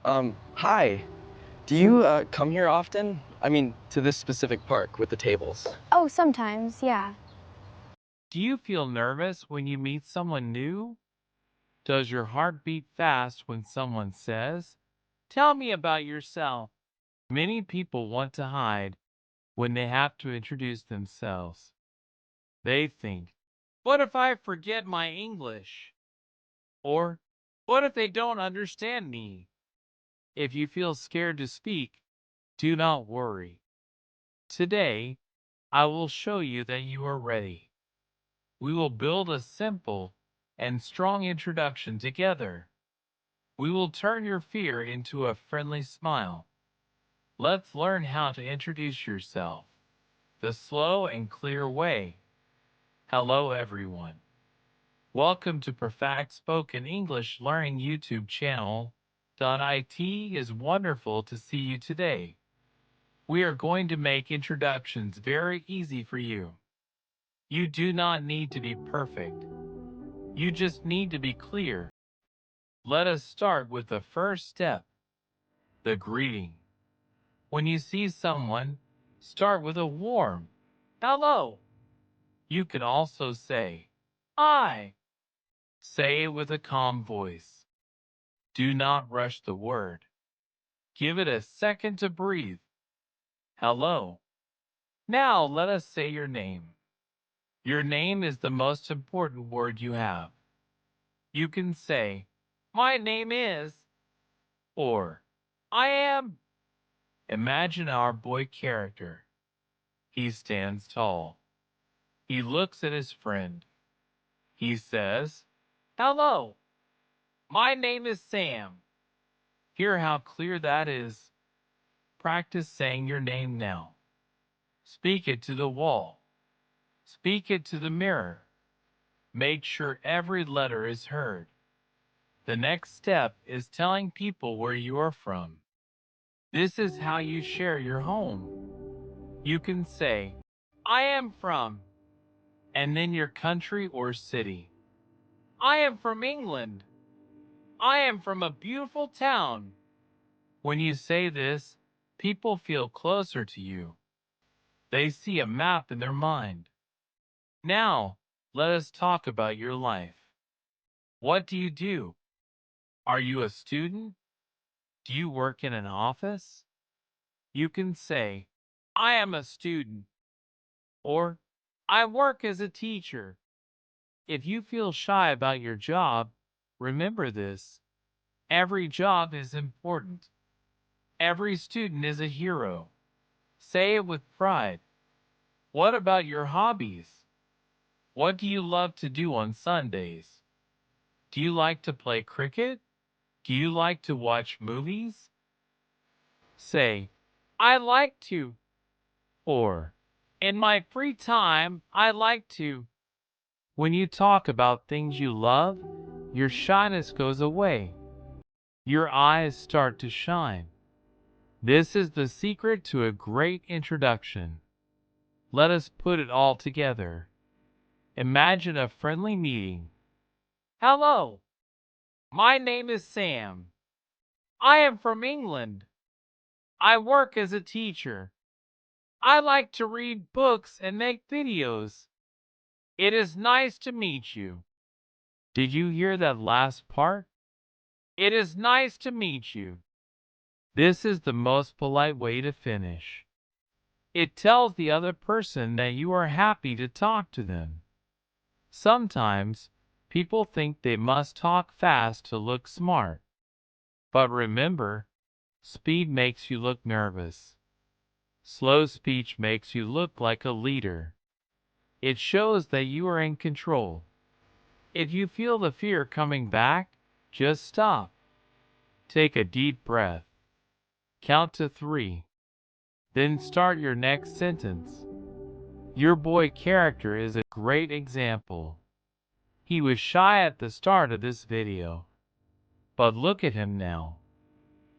Hi. Do you come here often? I mean, to this specific park with the tables. Oh, sometimes, yeah. Do you feel nervous when you meet someone new? Does your heart beat fast when someone says, "Tell me about yourself"? Many people want to hide when they have to introduce themselves. They think, "What if I forget my English?" Or, "What if they don't understand me?" If you feel scared to speak, do not worry. Today, I will show you that you are ready. We will build a simple and strong introduction together. We will turn your fear into a friendly smile. Let's learn how to introduce yourself the slow and clear way. Hello, everyone. Welcome to Perfect Spoken English Learning YouTube channel. .it is wonderful to see you today. We are going to make introductions very easy for you. You do not need to be perfect. You just need to be clear. Let us start with the first step, the greeting. When you see someone, start with a warm hello. You can also say hi. Say it with a calm voice. Do not rush the word. Give it a second to breathe. Hello. Now let us say your name. Your name is the most important word you have. You can say, "My name is," or "I am." Imagine our boy character. He stands tall. He looks at his friend. He says, "Hello, my name is Sam." Hear how clear that is? Practice saying your name now. Speak it to the wall. Speak it to the mirror. Make sure every letter is heard. The next step is telling people where you are from. This is how you share your home. You can say, "I am from," and then your country or city. "I am from England." "I am from a beautiful town." When you say this, people feel closer to you. They see a map in their mind. Now, let us talk about your life. What do you do? Are you a student? Do you work in an office? You can say, "I am a student," or "I work as a teacher." If you feel shy about your job, remember this. Every job is important. Every student is a hero. Say it with pride. What about your hobbies? What do you love to do on Sundays? Do you like to play cricket? Do you like to watch movies? Say, "I like to," or "In my free time, I like to." When you talk about things you love, your shyness goes away. Your eyes start to shine. This is the secret to a great introduction. Let us put it all together. Imagine a friendly meeting. "Hello, my name is Sam. I am from England. I work as a teacher. I like to read books and make videos. It is nice to meet you." Did you hear that last part? It is nice to meet you. This is the most polite way to finish. It tells the other person that you are happy to talk to them. Sometimes, people think they must talk fast to look smart. But remember, speed makes you look nervous. Slow speech makes you look like a leader. It shows that you are in control. If you feel the fear coming back, just stop. Take a deep breath. Count to 3. Then start your next sentence. Your boy character is a great example. He was shy at the start of this video. But look at him now.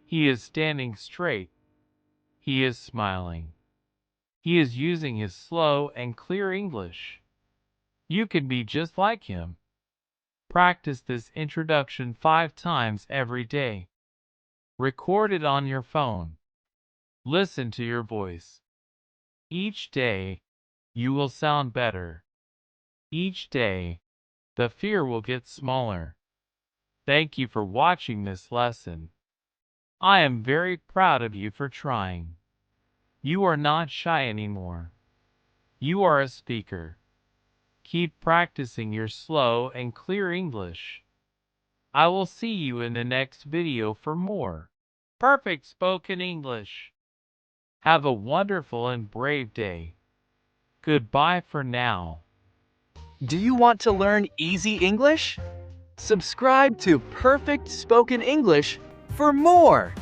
He is standing straight. He is smiling. He is using his slow and clear English. You can be just like him. Practice this introduction 5 times every day. Record it on your phone. Listen to your voice. Each day, you will sound better. Each day, the fear will get smaller. Thank you for watching this lesson. I am very proud of you for trying. You are not shy anymore. You are a speaker. Keep practicing your slow and clear English. I will see you in the next video for more perfect spoken English. Have a wonderful and brave day. Goodbye for now. Do you want to learn easy English? Subscribe to Perfect Spoken English for more!